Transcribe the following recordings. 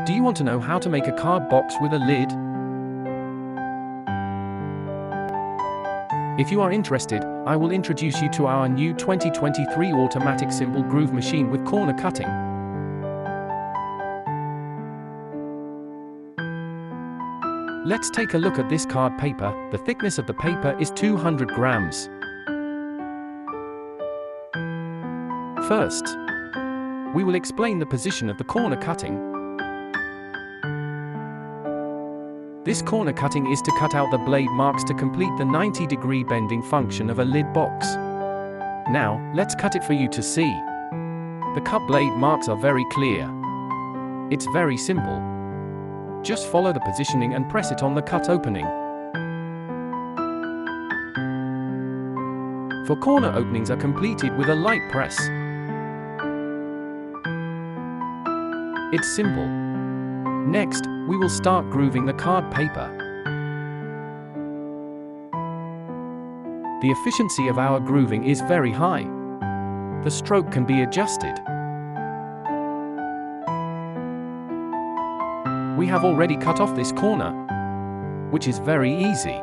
Do you want to know how to make a card box with a lid? If you are interested, I will introduce you to our new 2023 automatic simple groove machine with corner cutting. Let's take a look at this card paper. The thickness of the paper is 200 grams. First, we will explain the position of the corner cutting. This corner cutting is to cut out the blade marks to complete the 90-degree bending function of a lid box. Now, let's cut it for you to see. The cut blade marks are very clear. It's very simple. Just follow the positioning and press it on the cut opening. For corner openings are completed with a light press. It's simple. Next, we will start grooving the card paper. The efficiency of our grooving is very high. The stroke can be adjusted. We have already cut off this corner, which is very easy.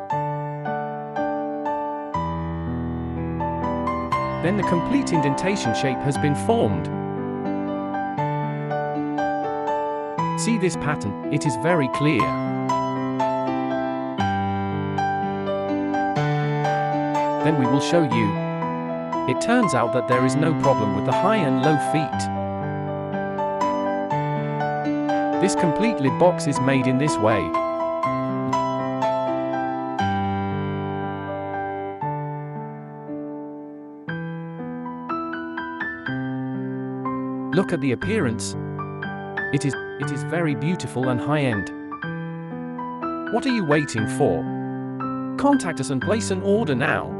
Then the complete indentation shape has been formed. See this pattern, it is very clear. Then we will show you. It turns out that there is no problem with the high and low feet. This complete lid box is made in this way. Look at the appearance. It is very beautiful and high-end. What are you waiting for? Contact us and place an order now.